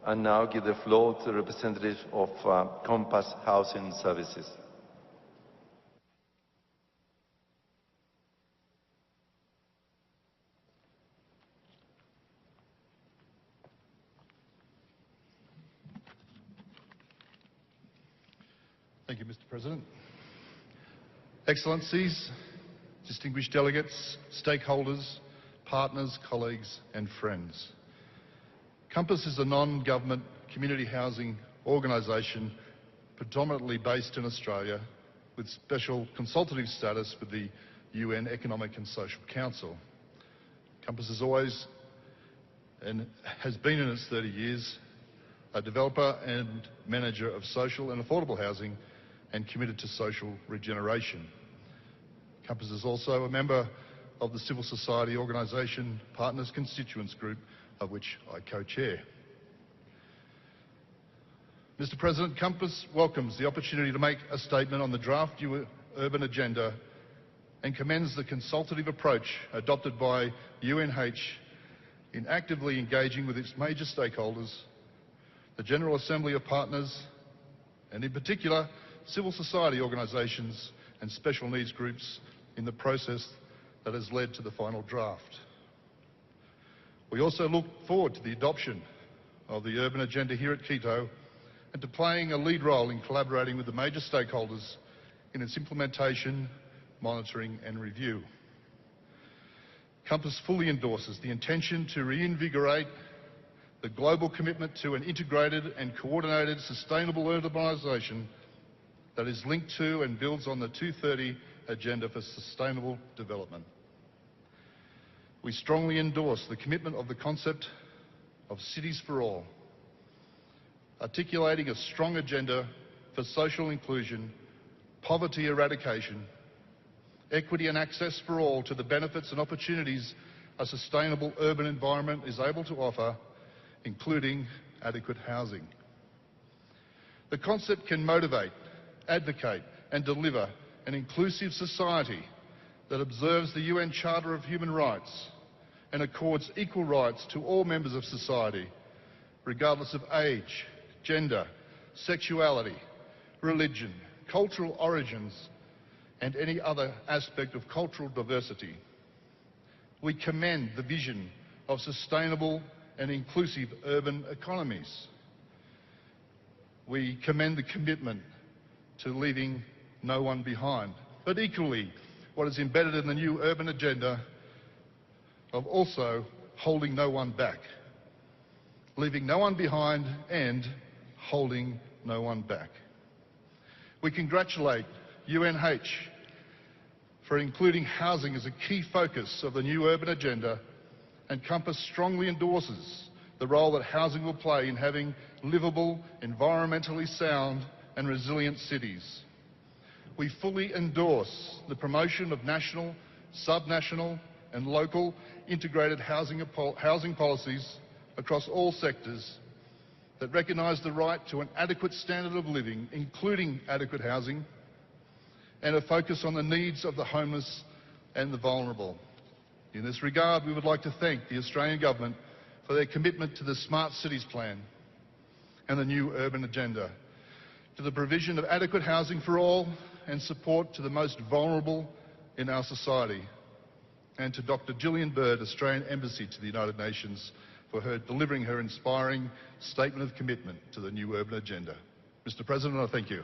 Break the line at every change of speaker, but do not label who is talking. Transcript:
I now give the floor to the representative of Compass Housing Services.
Thank you, Mr. President. Excellencies, distinguished delegates, stakeholders, partners, colleagues and friends. Compass is a non-government community housing organisation predominantly based in Australia with special consultative status with the UN Economic and Social Council. Compass has always and has been in its 30 years a developer and manager of social and affordable housing and committed to social regeneration. Compass is also a member of the civil society organisation Partners Constituents Group, of which I co-chair. Mr. President, Compass welcomes the opportunity to make a statement on the draft new urban agenda and commends the consultative approach adopted by UNH in actively engaging with its major stakeholders, the General Assembly of Partners, and in particular civil society organisations and special needs groups in the process that has led to the final draft. We also look forward to the adoption of the urban agenda here at Quito and to playing a lead role in collaborating with the major stakeholders in its implementation, monitoring and review. Compass fully endorses the intention to reinvigorate the global commitment to an integrated and coordinated sustainable urbanisation that is linked to and builds on the 2030 Agenda for Sustainable Development. We strongly endorse the commitment of the concept of cities for all, articulating a strong agenda for social inclusion, poverty eradication, equity and access for all to the benefits and opportunities a sustainable urban environment is able to offer, including adequate housing. The concept can motivate, advocate and deliver an inclusive society that observes the UN Charter of Human Rights and accords equal rights to all members of society, regardless of age, gender, sexuality, religion, cultural origins and any other aspect of cultural diversity. We commend the vision of sustainable and inclusive urban economies. We commend the commitment to leaving no one behind, but equally what is embedded in the new urban agenda of also holding no one back, leaving no one behind and holding no one back. We congratulate UNH for including housing as a key focus of the new urban agenda, and Compass strongly endorses the role that housing will play in having livable, environmentally sound and resilient cities. We fully endorse the promotion of national, subnational and local integrated housing policies across all sectors that recognise the right to an adequate standard of living, including adequate housing, and a focus on the needs of the homeless and the vulnerable. In this regard, we would like to thank the Australian Government for their commitment to the Smart Cities Plan and the new urban agenda, to the provision of adequate housing for all and support to the most vulnerable in our society, and to Dr. Gillian Bird, Australian Embassy to the United Nations, for her delivering her inspiring statement of commitment to the new urban agenda. Mr. President, I thank you.